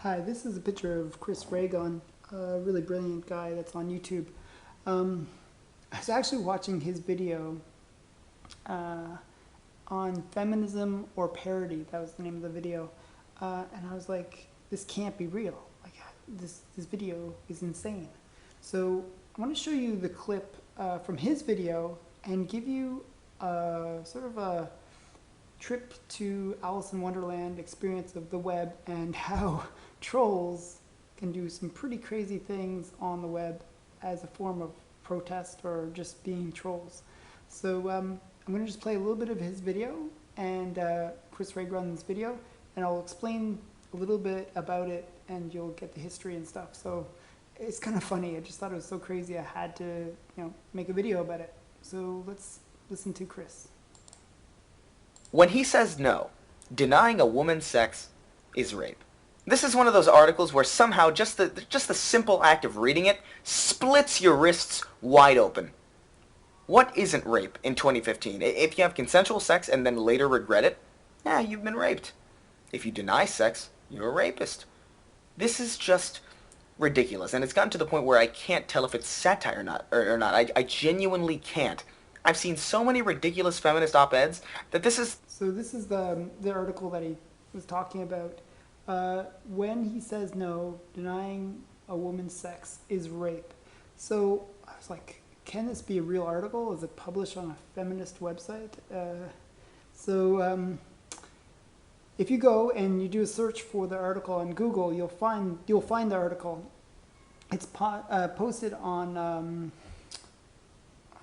Hi, this is a picture of Chris Ragon, a really brilliant guy that's on YouTube. I was actually watching his video on feminism or parody. That was the name of the video. And I was like, this can't be real. Like, this video is insane. So I want to show you the clip from his video and give you sort of a trip to Alice in Wonderland experience of the web and how trolls can do some pretty crazy things on the web as a form of protest or just being trolls. So I'm going to just play a little bit of his video and Chris Ragon's video, and I'll explain a little bit about it and you'll get the history and stuff. So it's kind of funny. I just thought it was so crazy I had to, make a video about it. So let's listen to Chris. When he says no, denying a woman sex is rape. This is one of those articles where somehow just the simple act of reading it splits your wrists wide open. What isn't rape in 2015? If you have consensual sex and then later regret it, you've been raped. If you deny sex, you're a rapist. This is just ridiculous, and it's gotten to the point where I can't tell if it's satire or not. I genuinely can't. I've seen so many ridiculous feminist op-eds that this is... So this is the article that he was talking about. When he says no, denying a woman's sex is rape. So I was like, can this be a real article? Is it published on a feminist website? If you go and you do a search for the article on Google, you'll find the article. It's posted on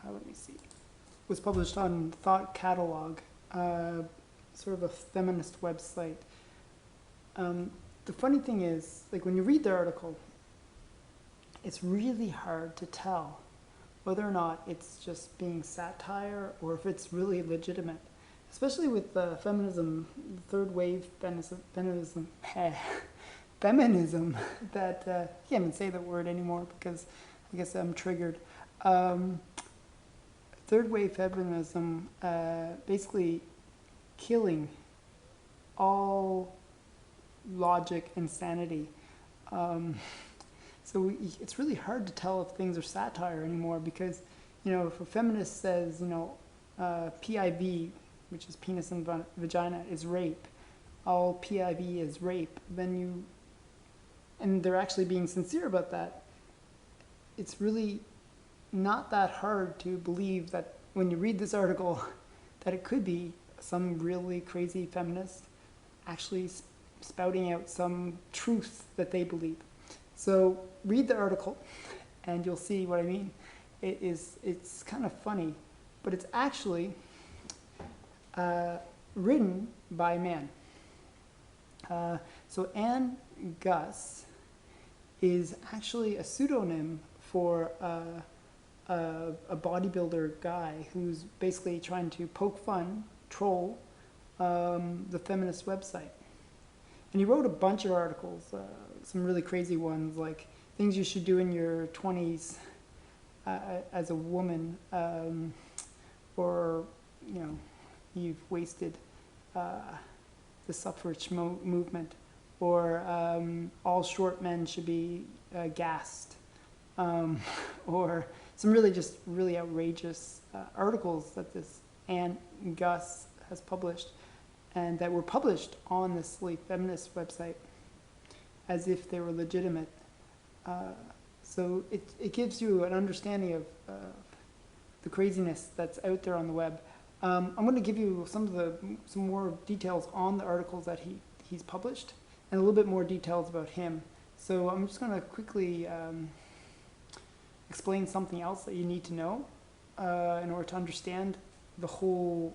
let me see. It was published on Thought Catalog, sort of a feminist website. The funny thing is, like, when you read the article, it's really hard to tell whether or not it's just being satire or if it's really legitimate. Especially with feminism, third wave feminism that I can't even say that word anymore because I guess I'm triggered. Third wave feminism basically killing all logic and sanity. So it's really hard to tell if things are satire anymore because, if a feminist says, PIV, which is penis and vagina, is rape, all PIV is rape, then and they're actually being sincere about that, it's really not that hard to believe that when you read this article that it could be some really crazy feminist actually spouting out some truth that they believe. So read the article and you'll see what I mean. It's kind of funny, but it's actually written by a man. So Anne Gus is actually a pseudonym for a bodybuilder guy who's basically trying to poke fun, troll the feminist website. And he wrote a bunch of articles, some really crazy ones, like things you should do in your 20s as a woman, or, you've wasted the suffrage movement, or all short men should be gassed, or some really outrageous articles that this Anne Gus has published and that were published on this feminist website as if they were legitimate. So it gives you an understanding of the craziness that's out there on the web. I'm going to give you some more details on the articles that he's published and a little bit more details about him. So I'm just going to quickly explain something else that you need to know in order to understand the whole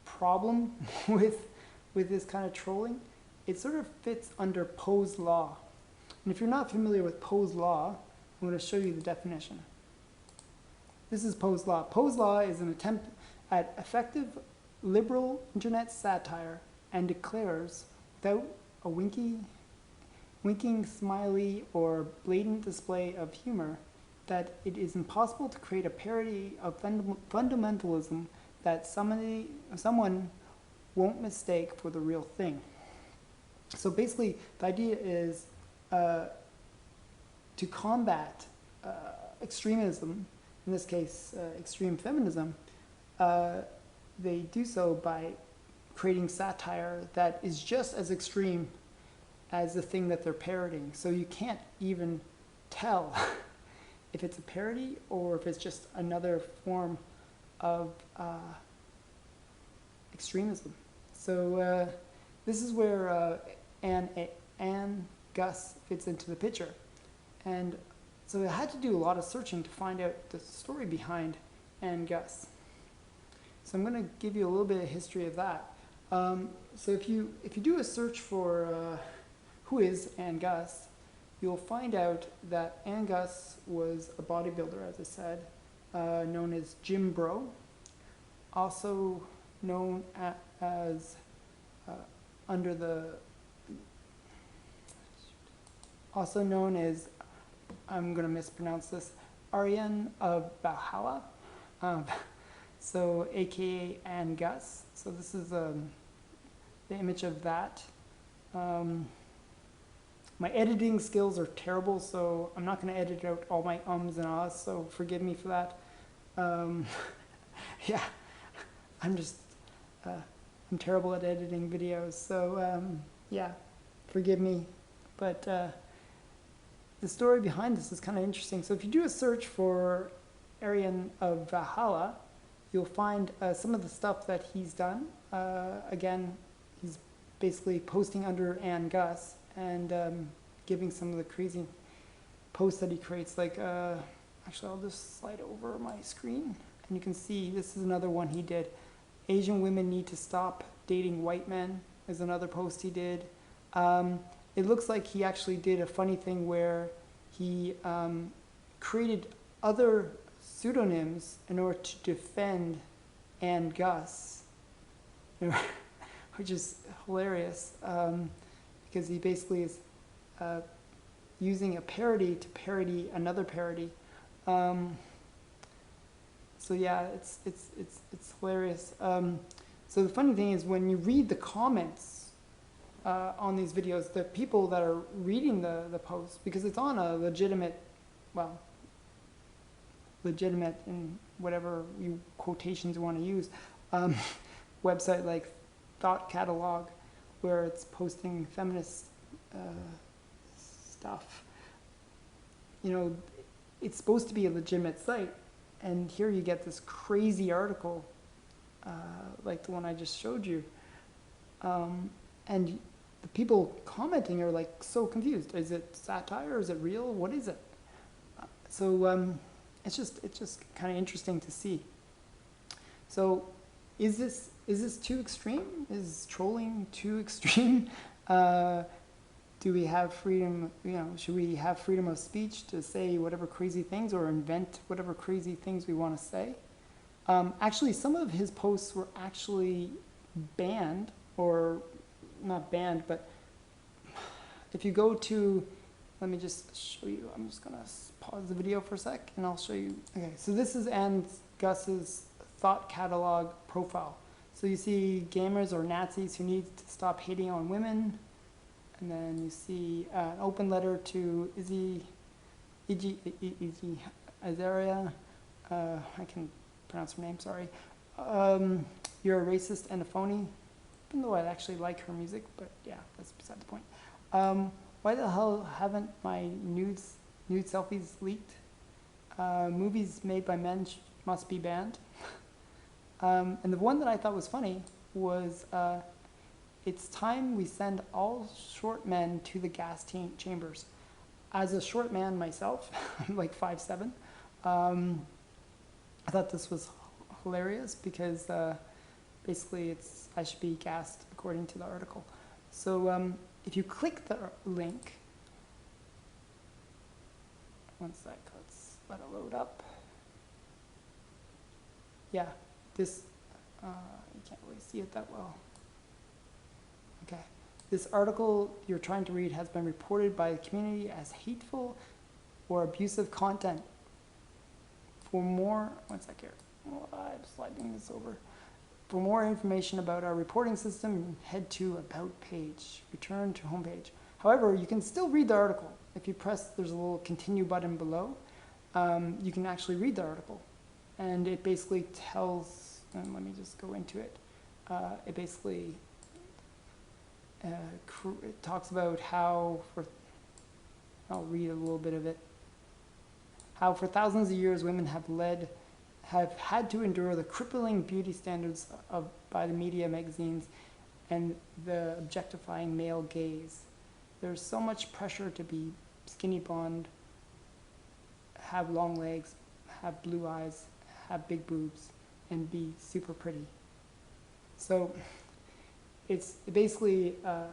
problem with this kind of trolling. It sort of fits under Poe's law. And if you're not familiar with Poe's law, I'm going to show you the definition. This is Poe's law. Poe's law is an attempt at effective liberal internet satire and declares, without a winking smiley or blatant display of humor, that it is impossible to create a parody of fundamentalism that someone won't mistake for the real thing. So basically, the idea is to combat extremism, in this case, extreme feminism. They do so by creating satire that is just as extreme as the thing that they're parodying. So you can't even tell if it's a parody or if it's just another form of extremism. So this is where Anne Gus fits into the picture. And so I had to do a lot of searching to find out the story behind Anne Gus. So I'm going to give you a little bit of history of that. So if you do a search for who is Anne Gus, you'll find out that Anne Gus was a bodybuilder, as I said, known as Jim Bro, also known as under the, also known as, I'm going to mispronounce this, AryanofValhalla, so aka Anne Gus. So this is the image of that. My editing skills are terrible, so I'm not going to edit out all my ums and ahs, so forgive me for that. Yeah, I'm terrible at editing videos, so yeah, forgive me. But the story behind this is kind of interesting. So if you do a search for AryanofValhalla, you'll find some of the stuff that he's done. Again, he's basically posting under Anne Gus and giving some of the crazy posts that he creates. Like, actually, I'll just slide over my screen, and you can see this is another one he did. Asian women need to stop dating white men is another post he did. It looks like he actually did a funny thing where he created other pseudonyms in order to defend Anne Gus, which is hilarious, because he basically is using a parody to parody another parody. So yeah, it's hilarious. So the funny thing is, when you read the comments on these videos, the people that are reading the post, because it's on a legitimate, well, legitimate in whatever quotations you want to use, website like Thought Catalog, where it's posting feminist stuff. You know, it's supposed to be a legitimate site, and here you get this crazy article like the one I just showed you, and the people commenting are like so confused. Is it satire? Is it real? What is it? So it's just kind of interesting to see. So is this too extreme? Is trolling too extreme? Do we have freedom? You know, should we have freedom of speech to say whatever crazy things or invent whatever crazy things we want to say? Actually, some of his posts were actually banned, or not banned, but if you go to, let me just show you, I'm just gonna pause the video for a sec and I'll show you. Okay, so this is Anne Gus's Thought Catalog profile. So you see gamers or Nazis who need to stop hating on women, and then you see an open letter to Izzy Azaria, I can pronounce her name, sorry. You're a racist and a phony, even though I actually like her music, but yeah, that's beside the point. Why the hell haven't my nude selfies leaked? Movies made by men must be banned. And the one that I thought was funny was, it's time we send all short men to the gas chambers. As a short man myself, I'm like 5'7", I thought this was hilarious because basically I should be gassed according to the article. So if you click the link, one sec, let's let it load up. Yeah, this, you can't really see it that well. Okay, this article you're trying to read has been reported by the community as hateful or abusive content. For more, one sec here, I'm sliding this over. For more information about our reporting system, head to About page, return to homepage. However, you can still read the article. If you press, there's a little continue button below, you can actually read the article. And it basically tells, and let me just go into it, it basically it talks about how, I'll read a little bit of it, how for thousands of years women have had to endure the crippling beauty standards by the media magazines and the objectifying male gaze. There's so much pressure to be skinny blonde, have long legs, have blue eyes, have big boobs, and be super pretty. So it's basically a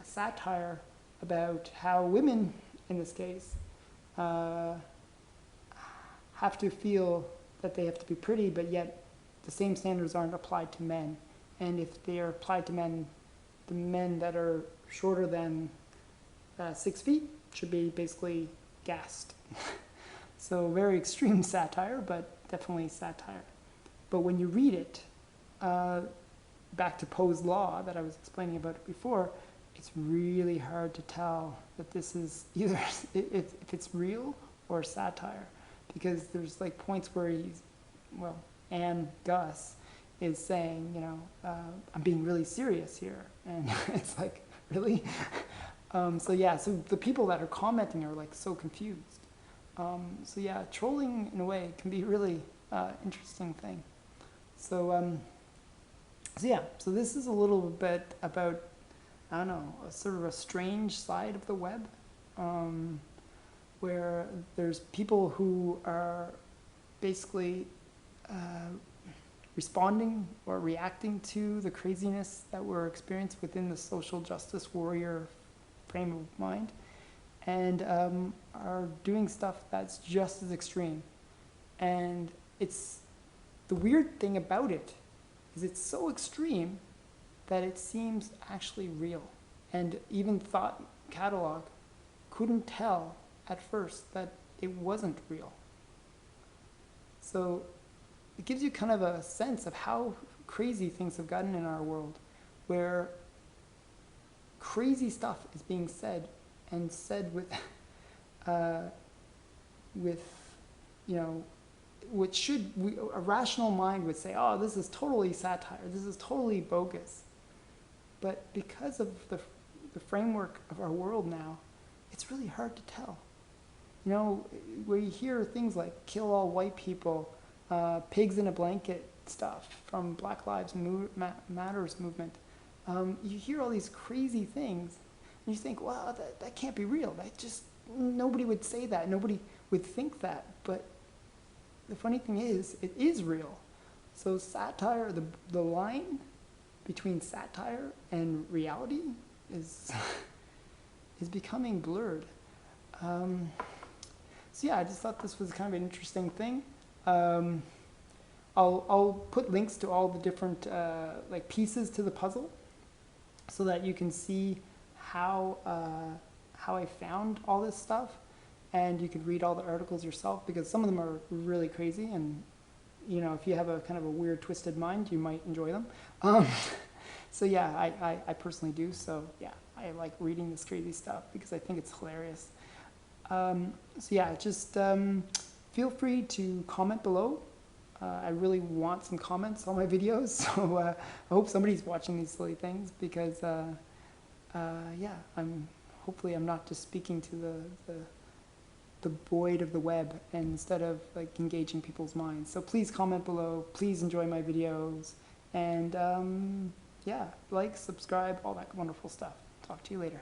satire about how women, in this case, have to feel that they have to be pretty, but yet the same standards aren't applied to men. And if they are applied to men, the men that are shorter than 6 feet should be basically gassed. So very extreme satire, but definitely satire. But when you read it, back to Poe's law that I was explaining about before, it's really hard to tell that this is either if it's real or satire, because there's like points where Anne Gus is saying, I'm being really serious here, and it's like, really? So the people that are commenting are like so confused. So yeah, trolling in a way can be really interesting thing. So this is a little bit about, I don't know, a sort of a strange side of the web, where there's people who are basically responding or reacting to the craziness that we're experiencing within the social justice warrior frame of mind, and are doing stuff that's just as extreme. And it's the weird thing about it is it's so extreme that it seems actually real. And even Thought Catalog couldn't tell at first that it wasn't real. So it gives you kind of a sense of how crazy things have gotten in our world, where crazy stuff is being said, and said with a rational mind would say, oh, this is totally satire, this is totally bogus. But because of the framework of our world now, it's really hard to tell. Where you hear things like kill all white people, pigs in a blanket stuff from Black Lives Matters movement, you hear all these crazy things, and you think, wow, that can't be real. Nobody would say that. Nobody would think that. But the funny thing is, it is real. So satire, the line between satire and reality is becoming blurred. So yeah, I just thought this was kind of an interesting thing. I'll put links to all the different pieces to the puzzle, so that you can see how I found all this stuff, and you could read all the articles yourself, because some of them are really crazy, and if you have a kind of a weird, twisted mind, you might enjoy them. So yeah, I personally do. So yeah, I like reading this crazy stuff because I think it's hilarious. So yeah, just feel free to comment below. I really want some comments on my videos, so I hope somebody's watching these silly things, because yeah, hopefully I'm not just speaking to the void of the web, and instead of like engaging people's minds. So please comment below, please enjoy my videos, and yeah, like, subscribe, all that wonderful stuff. Talk to you later.